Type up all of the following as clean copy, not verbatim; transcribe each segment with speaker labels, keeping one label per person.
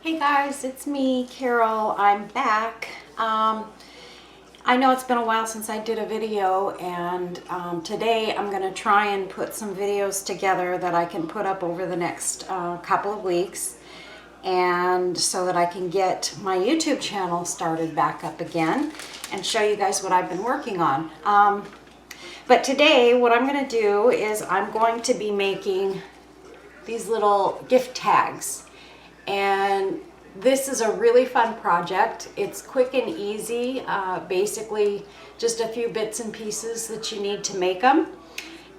Speaker 1: Hey guys, it's me, Carol. I'm back. I know it's been a while since I did a video, and today I'm going to try and put some videos together that I can put up over the next couple of weeks, and so that I can get my YouTube channel started back up again and show you guys what I've been working on. But today what I'm going to do is I'm going to be making these little gift tags. And this is a really fun project. It's quick and easy, basically just a few bits and pieces that you need to make them.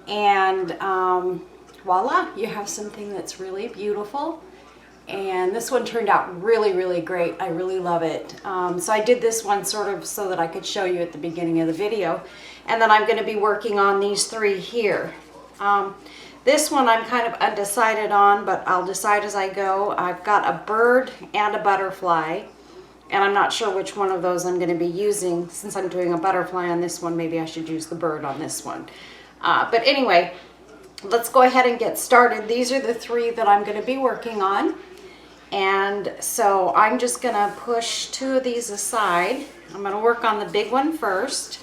Speaker 1: And voila, you have something that's really beautiful. And this one turned out really, really great. I really love it. So I did this one sort of so that I could show you at the beginning of the video. And then I'm going to be working on these three here. This one I'm kind of undecided on, but I'll decide as I go. I've got a bird and a butterfly, and I'm not sure which one of those I'm going to be using. Since I'm doing a butterfly on this one, maybe I should use the bird on this one. But anyway, let's go ahead and get started. These are the three that I'm going to be working on. And so I'm just going to push two of these aside. I'm going to work on the big one first.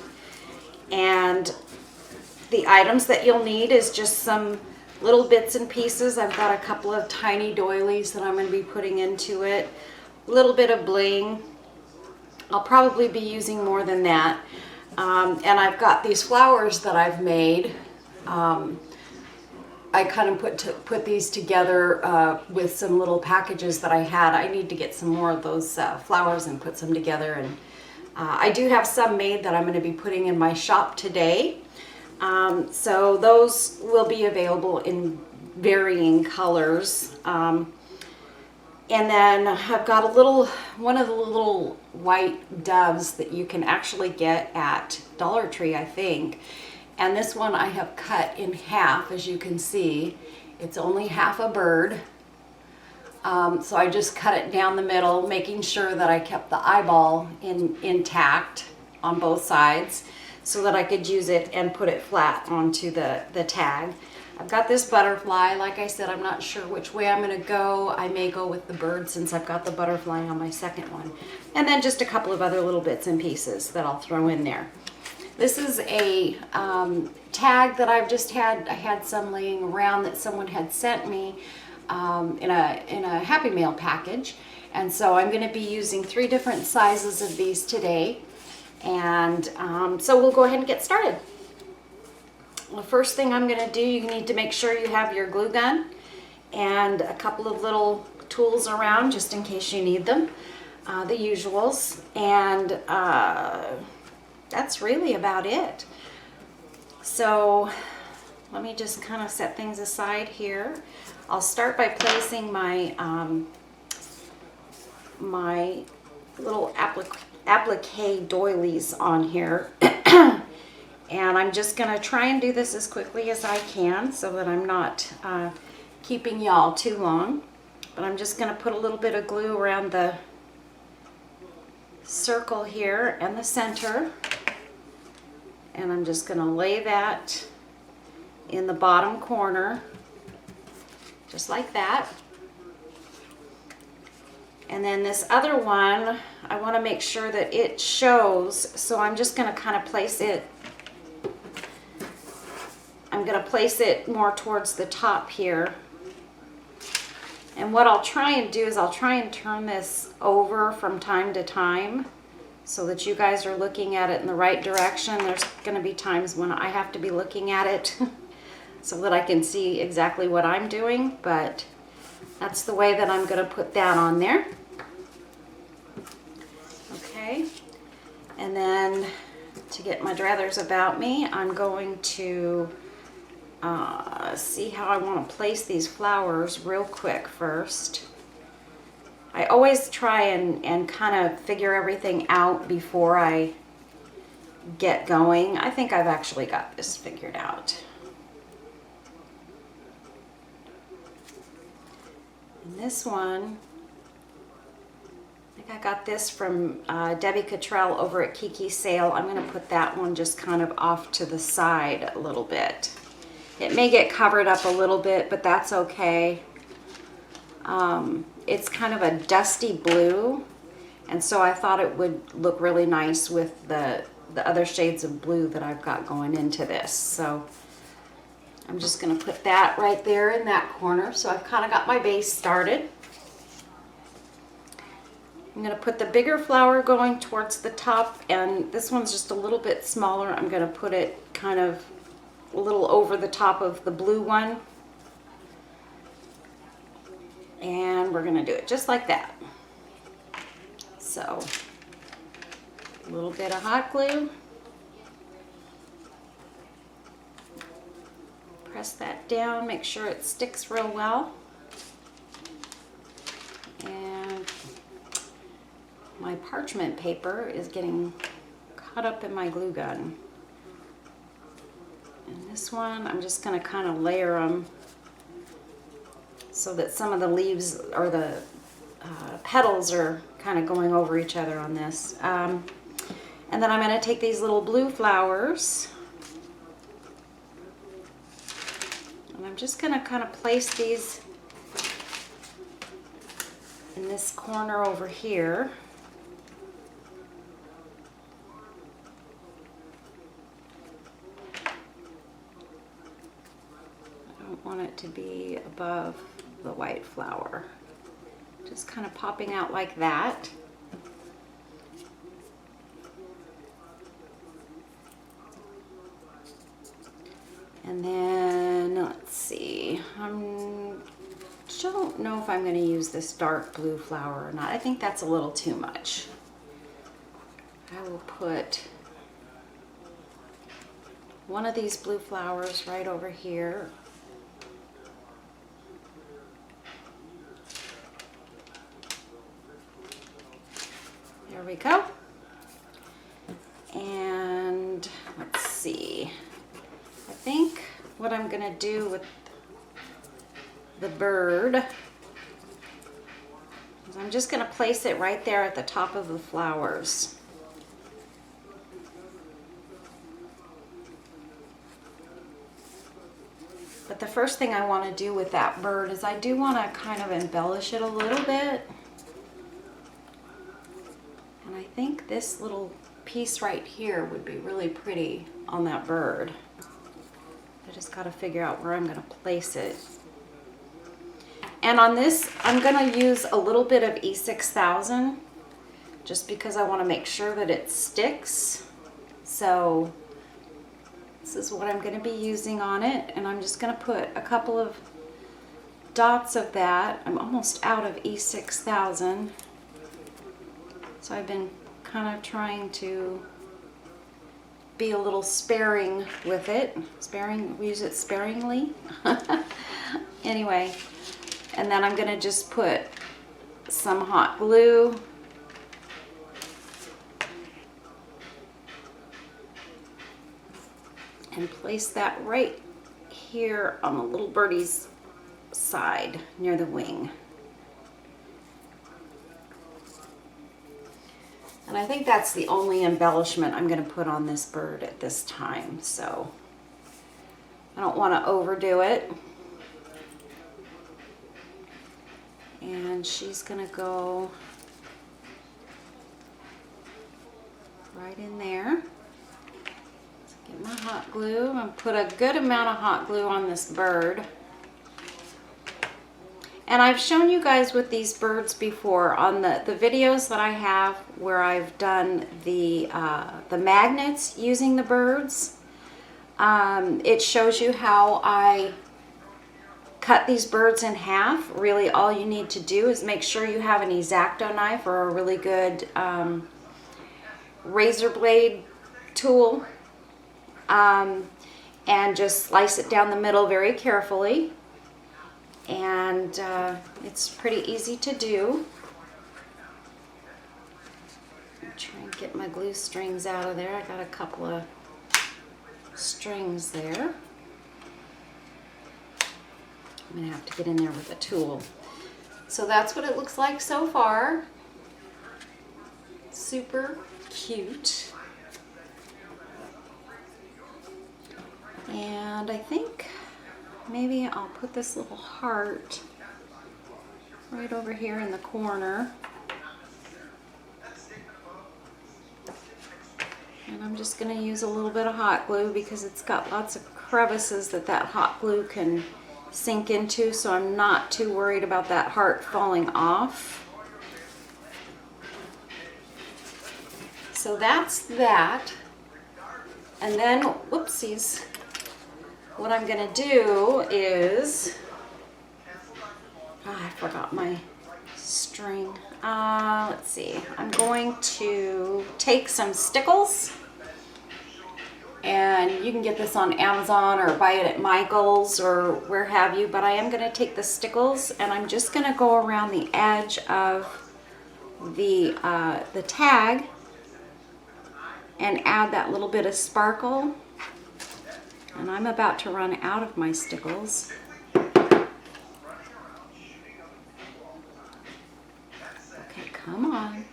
Speaker 1: And the items that you'll need is just some little bits and pieces. I've got a couple of tiny doilies that I'm going to be putting into it. A little bit of bling. I'll probably be using more than that. And I've got these flowers that I've made. I kind of put these together with some little packages that I had. I need to get some more of those flowers and put some together. And I do have some made that I'm going to be putting in my shop today. So those will be available in varying colors. And then I've got one of the little white doves that you can actually get at Dollar Tree, I think. And this one I have cut in half, as you can see. It's only half a bird. So I just cut it down the middle, making sure that I kept the eyeball intact on both sides, so that I could use it and put it flat onto the tag. I've got this butterfly. Like I said, I'm not sure which way I'm going to go. I may go with the bird since I've got the butterfly on my second one. And then just a couple of other little bits and pieces that I'll throw in there. This is a tag that I've just had. I had some laying around that someone had sent me in a Happy Mail package. And so I'm going to be using 3 different sizes of these today. And so we'll go ahead and get started. The first thing I'm going to do, you need to make sure you have your glue gun and a couple of little tools around just in case you need them, the usuals. And that's really about it. So let me just kind of set things aside here. I'll start by placing my my little applique doilies on here. And I'm just going to try and do this as quickly as I can so that I'm not keeping y'all too long. But I'm just going to put a little bit of glue around the circle here and the center. And I'm just going to lay that in the bottom corner, just like that. And then this other one, I want to make sure that it shows, so I'm just going to kind of place it, I'm going to place it more towards the top here. And what I'll try and do is I'll try and turn this over from time to time so that you guys are looking at it in the right direction. There's going to be times when I have to be looking at it so that I can see exactly what I'm doing, but that's the way that I'm going to put that on there. Okay, and then to get my druthers about me, I'm going to see how I want to place these flowers real quick first. I always try and kind of figure everything out before I get going. I think I've actually got this figured out. And this one, I think I got this from Debbie Cottrell over at Kiki's Sale. I'm going to put that one just kind of off to the side a little bit. It may get covered up a little bit, but that's okay. It's kind of a dusty blue, and so I thought it would look really nice with the other shades of blue that I've got going into this. So I'm just going to put that right there in that corner. So I've kind of got my base started. I'm going to put the bigger flower going towards the top, and this one's just a little bit smaller. I'm going to put it kind of a little over the top of the blue one. And we're going to do it just like that. So a little bit of hot glue. Press that down, make sure it sticks real well. And my parchment paper is getting caught up in my glue gun. And this one, I'm just going to kind of layer them so that some of the leaves or the petals are kind of going over each other on this. And then I'm going to take these little blue flowers, and I'm just going to kind of place these in this corner over here. I don't want it to be above the white flower. Just kind of popping out like that. And then, let's see, I don't know if I'm going to use this dark blue flower or not. I think that's a little too much. I will put one of these blue flowers right over here. There we go. And let's see. I think what I'm going to do with the bird is I'm just going to place it right there at the top of the flowers. But the first thing I want to do with that bird is I do want to kind of embellish it a little bit. And I think this little piece right here would be really pretty on that bird. I just got to figure out where I'm going to place it. And on this, I'm going to use a little bit of E6000 just because I want to make sure that it sticks. So this is what I'm going to be using on it. And I'm just going to put a couple of dots of that. I'm almost out of E6000. So I've been kind of trying to be a little sparing with it. We use it sparingly. Anyway, and then I'm going to just put some hot glue. And place that right here on the little birdie's side near the wing. And I think that's the only embellishment I'm going to put on this bird at this time. So I don't want to overdo it. And she's going to go right in there. Let's get my hot glue and put a good amount of hot glue on this bird. And I've shown you guys with these birds before on the videos that I have where I've done the magnets using the birds. It shows you how I cut these birds in half. Really all you need to do is make sure you have an X-Acto knife or a really good razor blade tool, and just slice it down the middle very carefully. And it's pretty easy to do. I'll try and get my glue strings out of there. I got a couple of strings there. I'm going to have to get in there with a tool. So that's what it looks like so far. Super cute. And I think maybe I'll put this little heart right over here in the corner. And I'm just going to use a little bit of hot glue because it's got lots of crevices that hot glue can sink into, so I'm not too worried about that heart falling off. So that's that. And then, whoopsies, what I'm going to do is, I forgot my string. Let's see, I'm going to take some stickles, and you can get this on Amazon or buy it at Michael's or where have you, but I am going to take the stickles and I'm just going to go around the edge of the tag and add that little bit of sparkle. And I'm about to run out of my stickles. Okay, come on.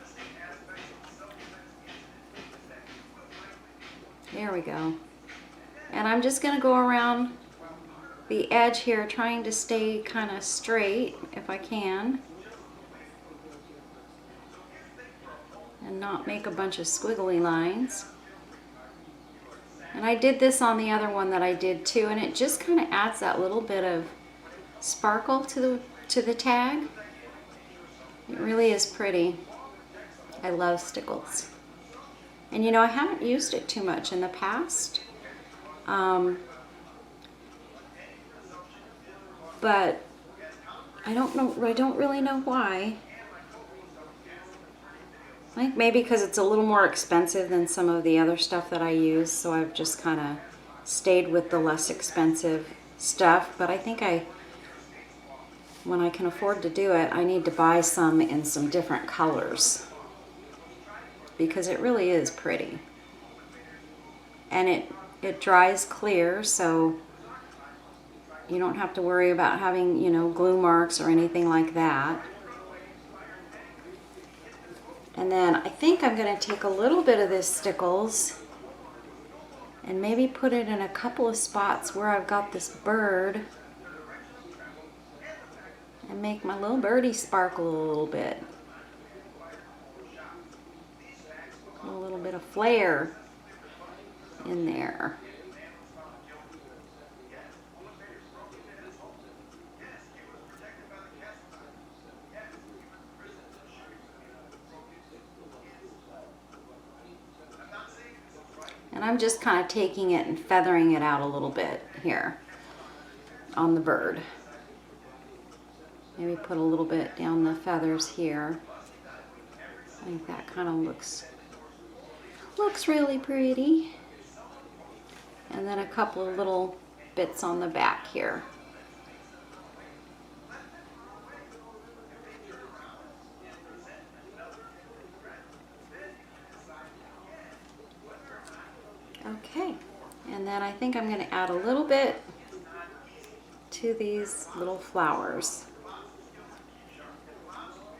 Speaker 1: There we go. And I'm just going to go around the edge here, trying to stay kind of straight if I can, and not make a bunch of squiggly lines. And I did this on the other one that I did too, and it just kind of adds that little bit of sparkle to the tag. It really is pretty. I love stickles. And you know, I haven't used it too much in the past, but I don't really know why. I think maybe because it's a little more expensive than some of the other stuff that I use, so I've just kind of stayed with the less expensive stuff. But I think when I can afford to do it, I need to buy some in some different colors, because it really is pretty. And it dries clear, so you don't have to worry about having, you know, glue marks or anything like that. And then I think I'm going to take a little bit of this stickles and maybe put it in a couple of spots where I've got this bird, and make my little birdie sparkle a little bit. A little bit of flair in there. And I'm just kind of taking it and feathering it out a little bit here on the bird. Maybe put a little bit down the feathers here. I think that kind of looks really pretty. And then a couple of little bits on the back here. Okay, and then I think I'm going to add a little bit to these little flowers,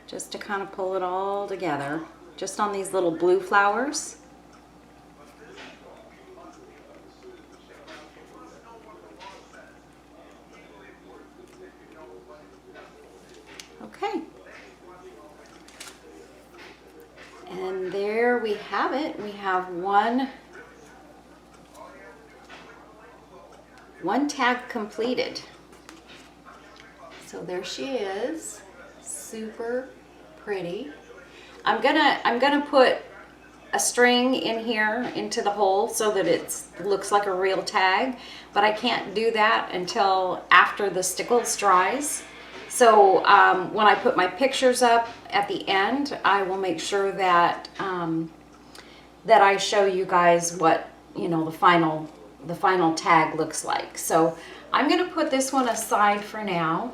Speaker 1: just to kind of pull it all together, just on these little blue flowers. Okay, and there we have it. We have one tag completed. So there she is, super pretty. I'm gonna put a string in here into the hole so that it looks like a real tag, but I can't do that until after the stickles dries. So when I put my pictures up at the end, I will make sure that that I show you guys what, you know, the final tag looks like. So I'm going to put this one aside for now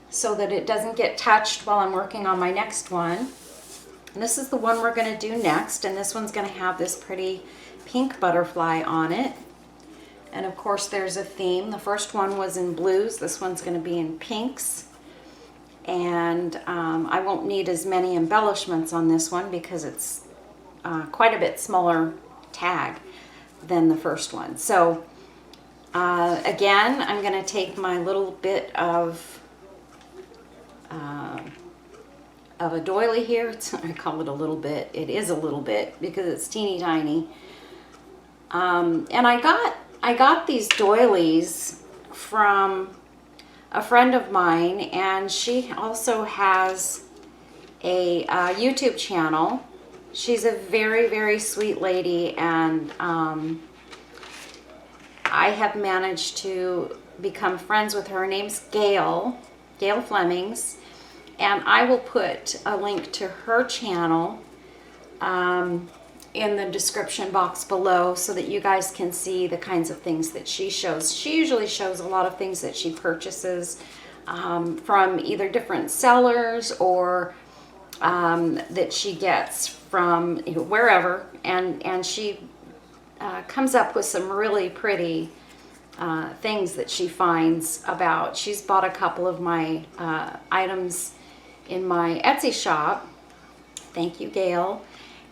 Speaker 1: so that it doesn't get touched while I'm working on my next one. And this is the one we're going to do next, and this one's going to have this pretty pink butterfly on it. And of course there's a theme. The first one was in blues, this one's going to be in pinks. And I won't need as many embellishments on this one because it's quite a bit smaller tag than the first one. So again, I'm going to take my little bit of of a doily here. I call it a little bit. It is a little bit because it's teeny tiny. And I got these doilies from a friend of mine, and she also has a YouTube channel. She's a very, very sweet lady, and I have managed to become friends with her. Her name's Gail Flemings, and I will put a link to her channel in the description box below so that you guys can see the kinds of things that she shows. She usually shows a lot of things that she purchases from either different sellers or that she gets from wherever, and she comes up with some really pretty things that she finds about. She's bought a couple of my items in my Etsy shop. Thank you, Gail.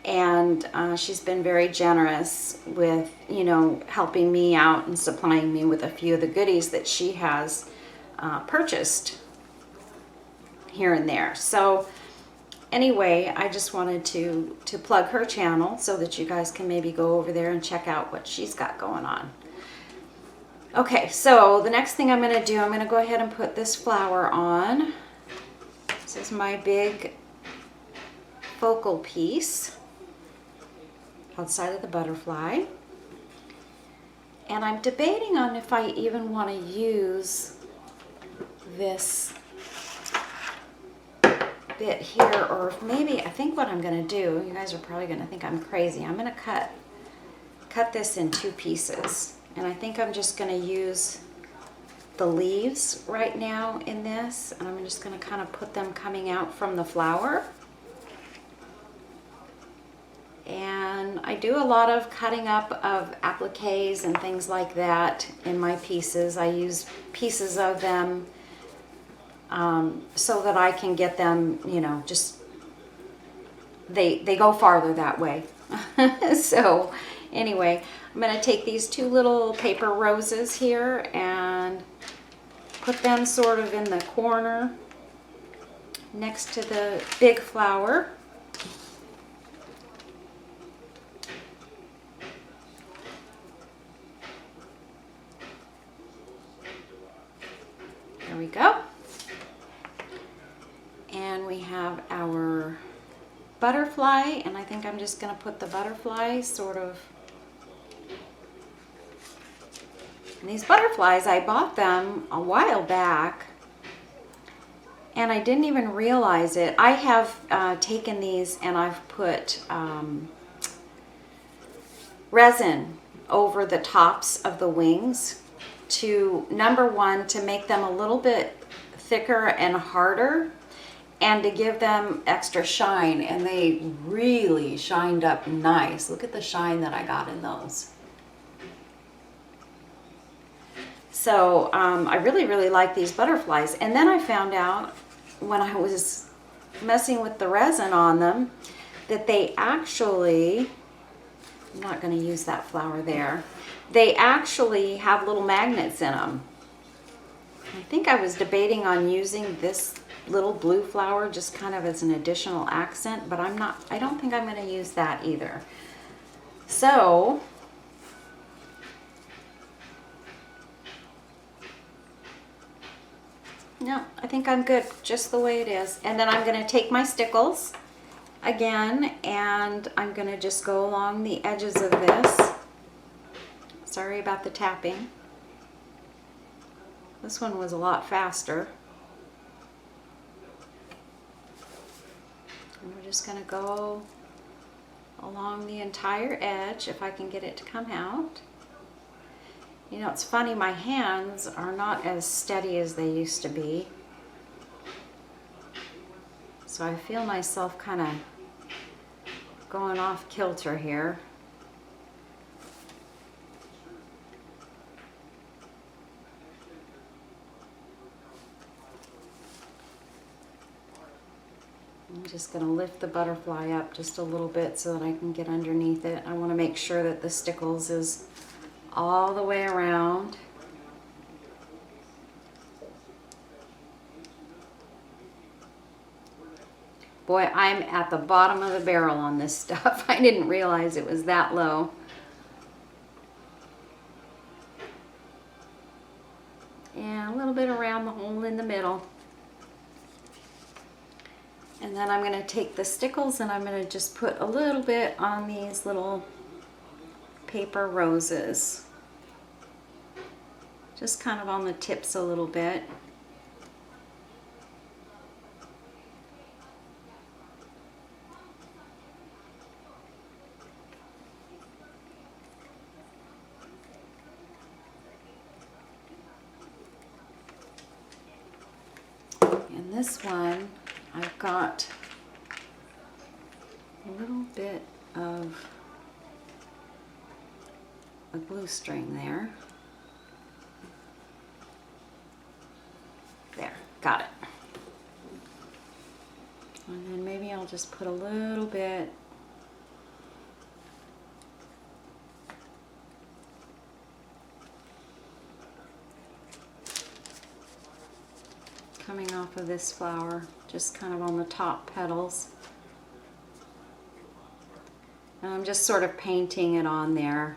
Speaker 1: And she's been very generous with, helping me out and supplying me with a few of the goodies that she has purchased here and there. So anyway, I just wanted to plug her channel so that you guys can maybe go over there and check out what she's got going on. Okay, so the next thing I'm going to do, I'm going to go ahead and put this flower on. This is my big focal piece outside of the butterfly. And I'm debating on if I even want to use this bit here, or if maybe, I think what I'm going to do, you guys are probably going to think I'm crazy, I'm going to cut this in two pieces. And I think I'm just going to use the leaves right now in this, and I'm just going to kind of put them coming out from the flower. And I do a lot of cutting up of appliques and things like that in my pieces. I use pieces of them so that I can get them, just, they go farther that way. So anyway, I'm going to take these two little paper roses here and put them sort of in the corner next to the big flower. There we go. And we have our butterfly, and I think I'm just going to put the butterfly sort of. And these butterflies, I bought them a while back, and I didn't even realize it. I have taken these and I've put resin over the tops of the wings to, number one, to make them a little bit thicker and harder, and to give them extra shine. And they really shined up nice. Look at the shine that I got in those. So I really, really like these butterflies. And then I found out when I was messing with the resin on them that they actually, I'm not going to use that flower there, they actually have little magnets in them. I think I was debating on using this little blue flower just kind of as an additional accent, but I don't think I'm going to use that either. So no, I think I'm good just the way it is. And then I'm going to take my stickles again, and I'm going to just go along the edges of this. Sorry about the tapping. This one was a lot faster. And we're just going to go along the entire edge if I can get it to come out. You know, it's funny, my hands are not as steady as they used to be. So I feel myself kind of going off kilter here. I'm just going to lift the butterfly up just a little bit so that I can get underneath it. I want to make sure that the stickles is all the way around. Boy, I'm at the bottom of the barrel on this stuff. I didn't realize it was that low. And a little bit around the hole in the middle. And then I'm going to take the stickles and I'm going to just put a little bit on these little paper roses. Just kind of on the tips a little bit. And this one, I've got a little bit of a glue string there. There, got it. And then maybe I'll just put a little bit coming off of this flower, just kind of on the top petals. And I'm just sort of painting it on there.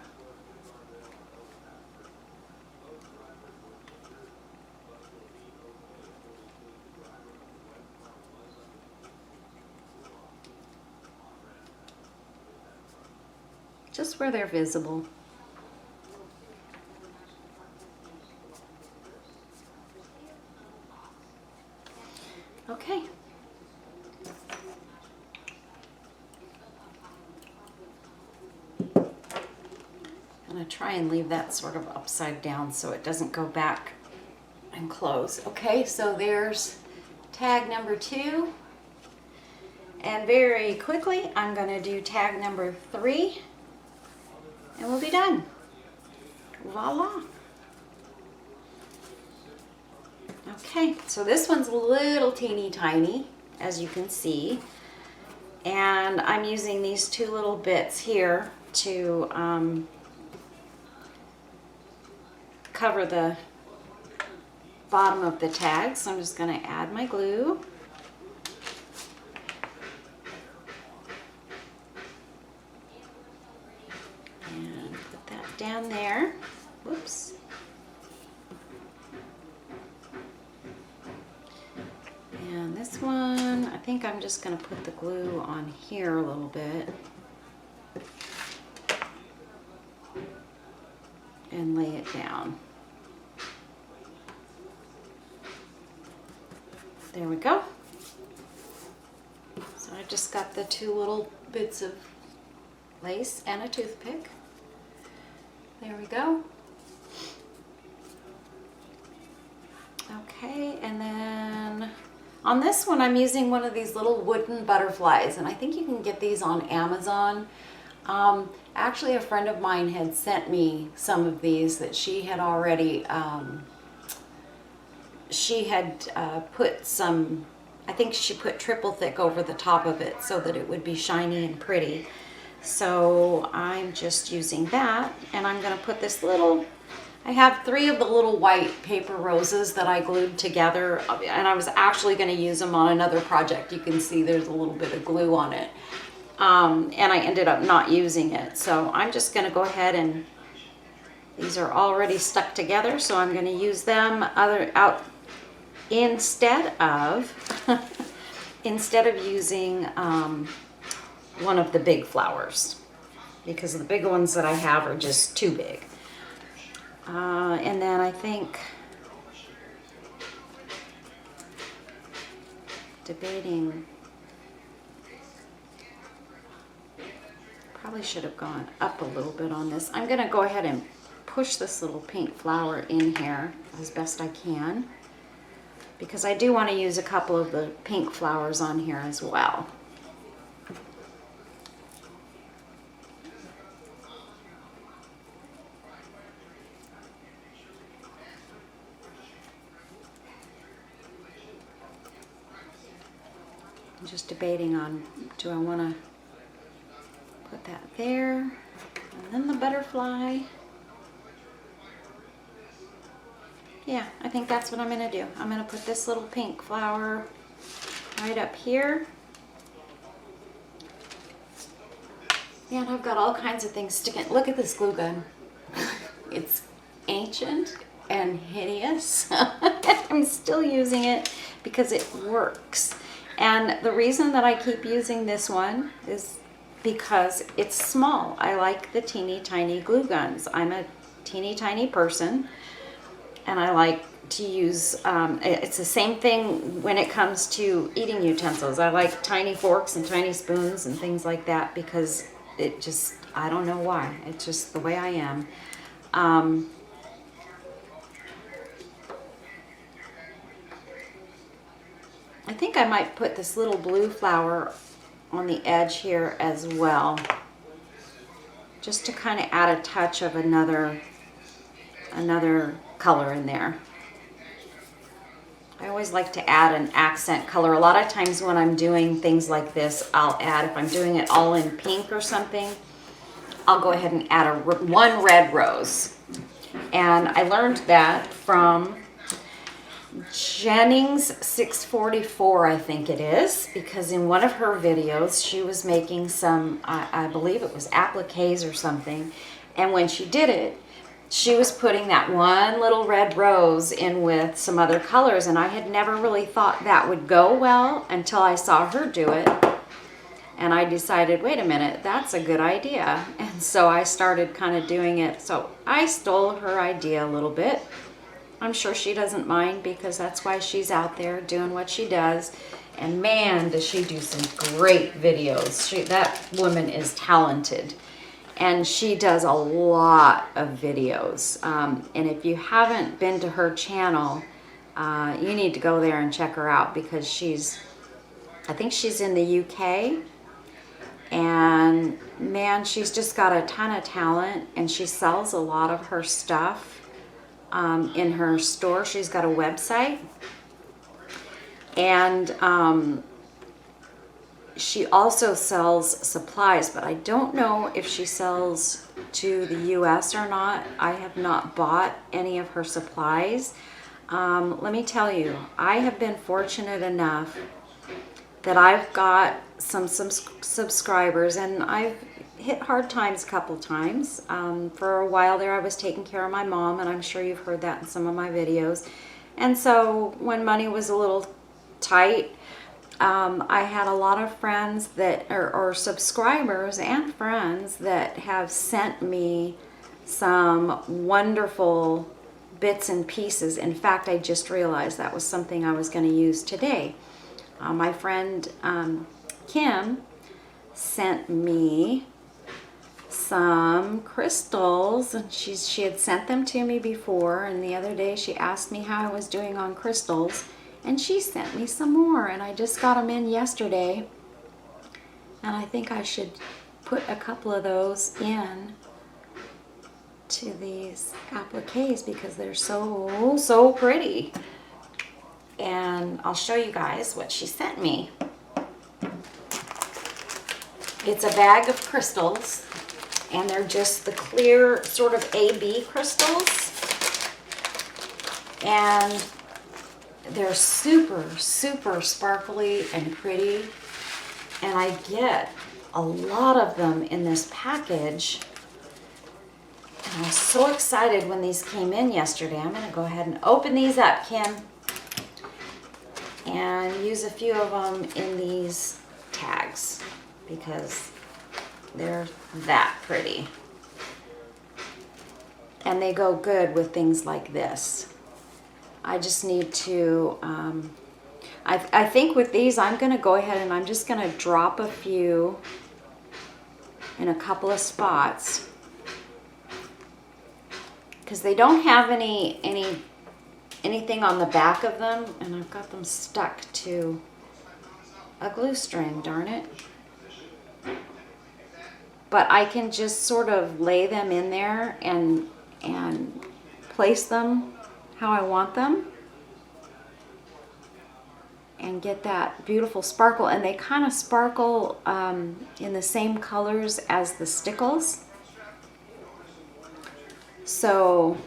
Speaker 1: Just where they're visible. Okay. I'm going to try and leave that sort of upside down so it doesn't go back and close. Okay, so there's tag number 2. And very quickly, I'm going to do tag number 3. And we'll be done. Voila. Okay, so this one's a little teeny tiny, as you can see. And I'm using these 2 little bits here to cover the bottom of the tag. So I'm just going to add my glue. And put that down there. Whoops. And this one, I think I'm just going to put the glue on here a little bit and lay it down. There we go. So I just got the 2 little bits of lace and a toothpick. There we go. Okay, and then on this one I'm using one of these little wooden butterflies, and I think you can get these on Amazon. Actually, a friend of mine had sent me some of these that she had already, put some, I think she put triple thick over the top of it so that it would be shiny and pretty. So I'm just using that, and I'm going to put this little, I have 3 of the little white paper roses that I glued together, and I was actually going to use them on another project. You can see there's a little bit of glue on it, and I ended up not using it. So I'm just going to go ahead and, these are already stuck together, so I'm going to use them instead of using one of the big flowers, because the big ones that I have are just too big. And then I think, debating, probably should have gone up a little bit on this. I'm going to go ahead and push this little pink flower in here as best I can, because I do want to use a couple of the pink flowers on here as well. I'm just debating on, do I want to put that there, and then the butterfly. Yeah, I think that's what I'm going to do. I'm going to put this little pink flower right up here, Man, I've got all kinds of things sticking. Look at this glue gun. It's ancient and hideous. I'm still using it because it works. And the reason that I keep using this one is because it's small. I like the teeny tiny glue guns. I'm a teeny tiny person, and I like to use, it's the same thing when it comes to eating utensils. I like tiny forks and tiny spoons and things like that because it just, I don't know why. It's just the way I am. I think I might put this little blue flower on the edge here as well, just to kind of add a touch of another color in there. I always like to add an accent color. A lot of times when I'm doing things like this, I'll add, if I'm doing it all in pink or something, I'll go ahead and add one red rose. And I learned that from Jennings 644, I think it is, because in one of her videos, she was making some, I believe it was appliques or something, and when she did it, she was putting that one little red rose in with some other colors, and I had never really thought that would go well until I saw her do it. And I decided, wait a minute, that's a good idea. And so I started kind of doing it. So I stole her idea a little bit. I'm sure she doesn't mind because that's why she's out there doing what she does. And man, does she do some great videos. That woman is talented. And she does a lot of videos. And if you haven't been to her channel, you need to go there and check her out because I think she's in the UK. And man, she's just got a ton of talent, and she sells a lot of her stuff in her store. She's got a website. And she also sells supplies, but I don't know if she sells to the US or not. I have not bought any of her supplies. Let me tell you, I have been fortunate enough that I've got some subscribers, and I've hit hard times a couple times. For a while there, I was taking care of my mom, and I'm sure you've heard that in some of my videos. And so when money was a little tight, I had a lot of friends that, or subscribers and friends that have sent me some wonderful bits and pieces. In fact, I just realized that was something I was going to use today. My friend Kim sent me some crystals, and she had sent them to me before, and the other day she asked me how I was doing on crystals. And she sent me some more, and I just got them in yesterday. And I think I should put a couple of those in to these appliques because they're so pretty. And I'll show you guys what she sent me. It's a bag of crystals, and they're just the clear sort of AB crystals. And they're super sparkly and pretty, and I get a lot of them in this package, and I was so excited when these came in yesterday. I'm going to go ahead and open these up, Kim, and use a few of them in these tags because they're that pretty, and they go good with things like this. I just need to, I think with these, I'm going to go ahead and I'm just going to drop a few in a couple of spots because they don't have anything on the back of them, and I've got them stuck to a glue string, darn it. But I can just sort of lay them in there and place them how I want them and get that beautiful sparkle. And they kind of sparkle in the same colors as the stickles. So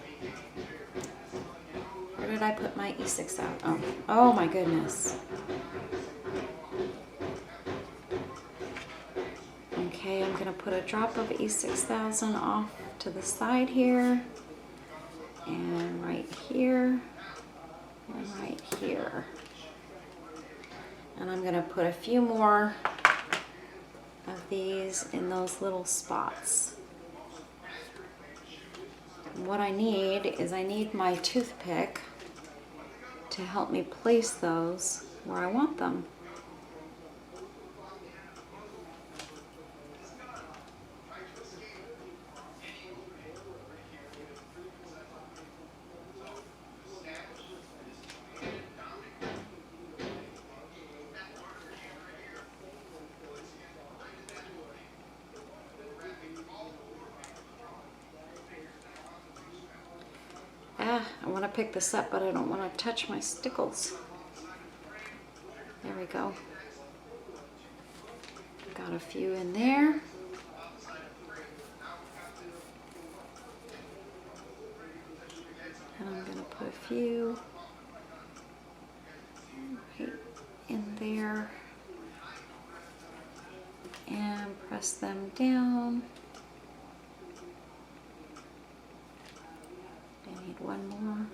Speaker 1: where did I put my E6 out? Oh my goodness. Okay. Okay, I'm gonna put a drop of E6000 off to the side here, and right here, and right here. And I'm gonna put a few more of these in those little spots. And what I need my toothpick to help me place those where I want them. I want to pick this up, but I don't want to touch my stickles. There we go. Got a few in there. And I'm going to put a few right in there and press them down. I need one more.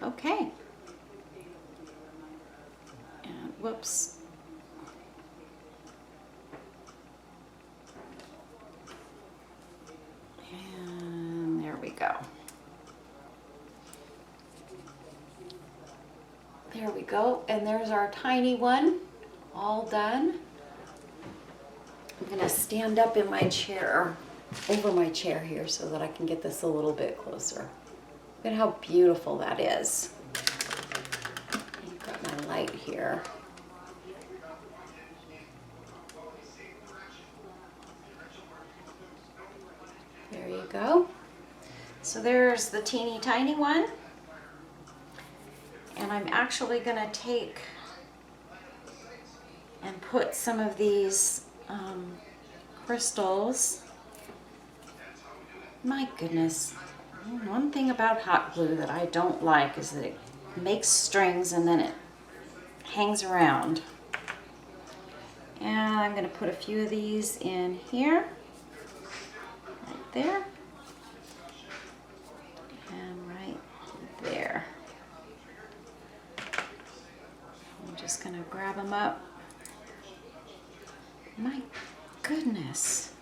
Speaker 1: Okay. And whoops. And there we go. There we go. And there's our tiny one, all done. I'm gonna stand up in my chair, over my chair here, so that I can get this a little bit closer. Look at how beautiful that is. I've got my light here. There you go. So there's the teeny tiny one. And I'm actually gonna take and put some of these crystals. My goodness. One thing about hot glue that I don't like is that it makes strings and then it hangs around. And I'm going to put a few of these in here, right there, and right there. I'm just going to grab them up. My goodness.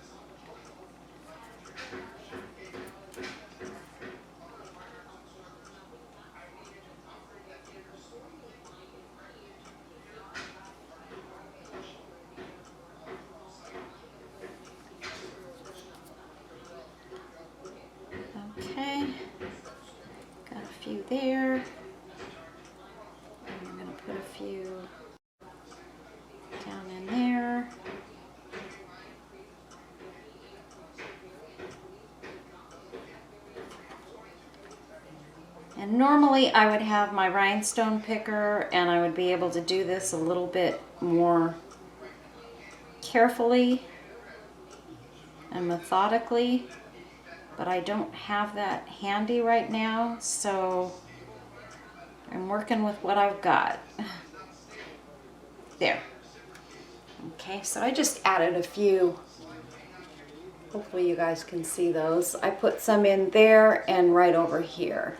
Speaker 1: Okay, got a few there. And I'm going to put a few down in there. And normally I would have my rhinestone picker and I would be able to do this a little bit more carefully and methodically, but I don't have that handy right now, so I'm working with what I've got. There. Okay, so I just added a few. Hopefully you guys can see those. I put some in there and right over here.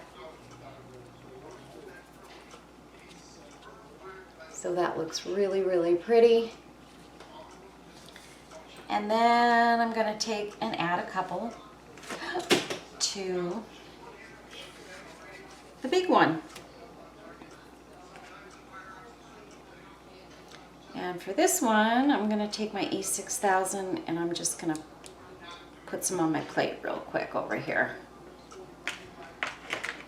Speaker 1: So that looks really, really pretty. And then I'm going to take and add a couple to the big one. And for this one, I'm going to take my E6000 and I'm just going to put some on my plate real quick over here.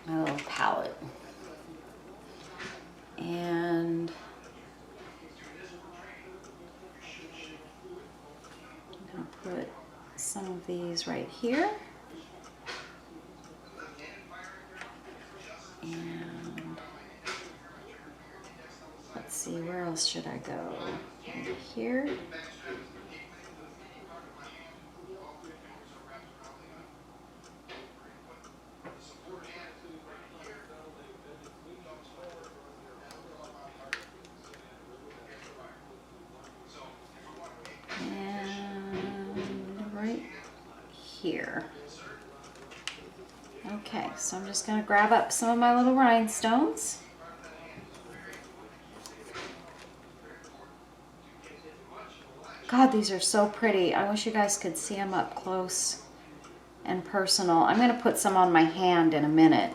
Speaker 1: My little palette. And I'm going to put some of these right here. And let's see, where else should I go? Right here. here. Okay, so I'm just going to grab up some of my little rhinestones. God, these are so pretty. I wish you guys could see them up close and personal. I'm going to put some on my hand in a minute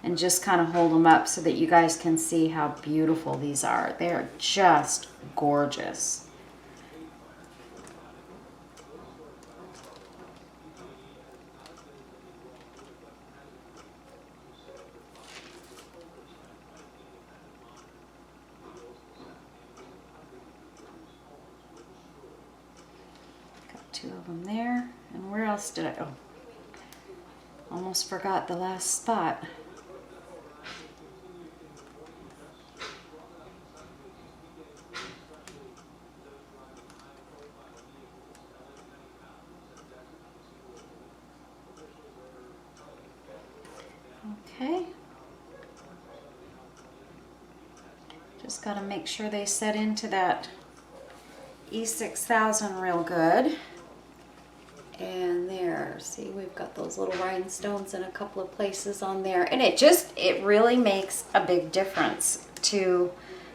Speaker 1: and just kind of hold them up so that you guys can see how beautiful these are. They're just gorgeous. Got 2 of them there. And where else did I, oh, almost forgot the last spot. Okay. Just got to make sure they set into that E6000 real good. And there, see, we've got those little rhinestones in a couple of places on there. And it really makes a big difference to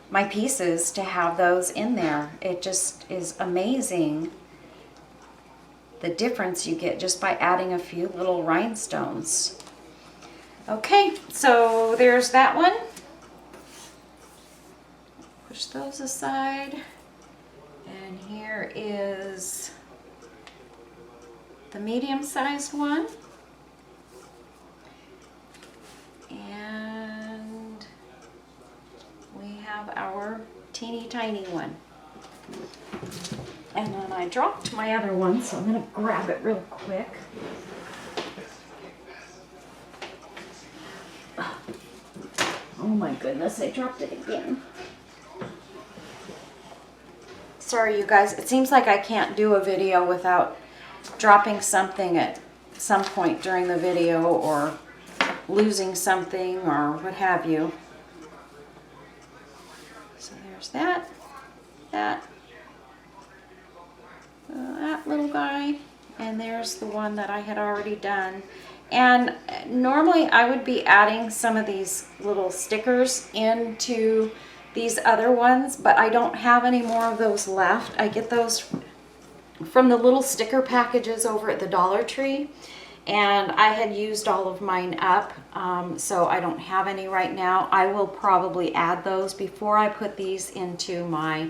Speaker 1: my pieces to have those in there. It just is amazing the difference you get just by adding a few little rhinestones. Okay, so there's that one. Push those aside. And here is the medium-sized one. And we have our teeny tiny one. And then I dropped my other one, so I'm going to grab it real quick. Oh my goodness, I dropped it again. Sorry you guys, it seems like I can't do a video without dropping something at some point during the video or losing something or what have you. So there's that little guy, and there's the one that I had already done. And normally I would be adding some of these little stickers into these other ones, but I don't have any more of those left. I get those from the little sticker packages over at the Dollar Tree, and I had used all of mine up, so I don't have any right now. I will probably add those before I put these into my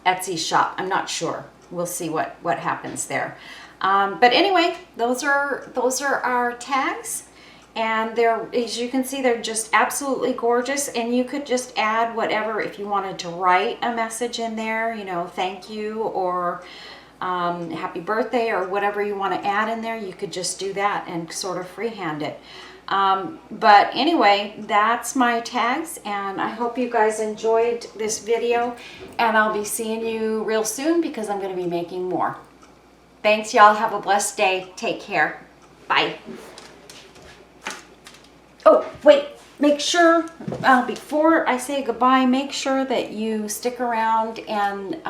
Speaker 1: Etsy shop. I'm not sure. We'll see what happens there. But anyway, those are our tags, and they're, as you can see, they're just absolutely gorgeous. And you could just add whatever, if you wanted to write a message in there, you know, thank you or happy birthday or whatever you want to add in there, you could just do that and sort of freehand it. But anyway, that's my tags, and I hope you guys enjoyed this video, and I'll be seeing you real soon because I'm going to be making more. Thanks, y'all. Have a blessed day. Take care. Bye. Oh, wait. Make sure, before I say goodbye, make sure that you stick around and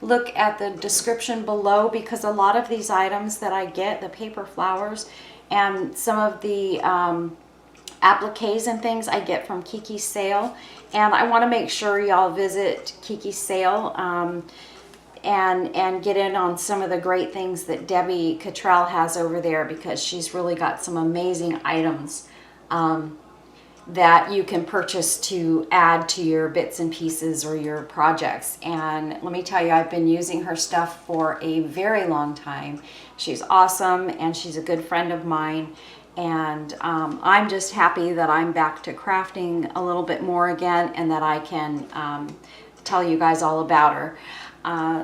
Speaker 1: look at the description below, because a lot of these items that I get, the paper flowers, and some of the appliques and things I get from Kiki's sale. And I want to make sure y'all visit Kiki's sale and get in on some of the great things that Debbie Cottrell has over there, because she's really got some amazing items that you can purchase to add to your bits and pieces or your projects. And let me tell you, I've been using her stuff for a very long time. She's awesome, and she's a good friend of mine. And I'm just happy that I'm back to crafting a little bit more again, and that I can tell you guys all about her.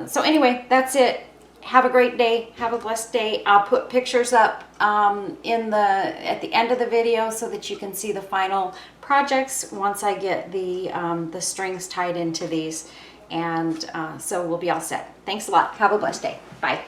Speaker 1: So anyway, that's it. Have a great day. Have a blessed day. I'll put pictures up at the end of the video so that you can see the final projects once I get the strings tied into these. And so we'll be all set. Thanks a lot. Have a blessed day. Bye.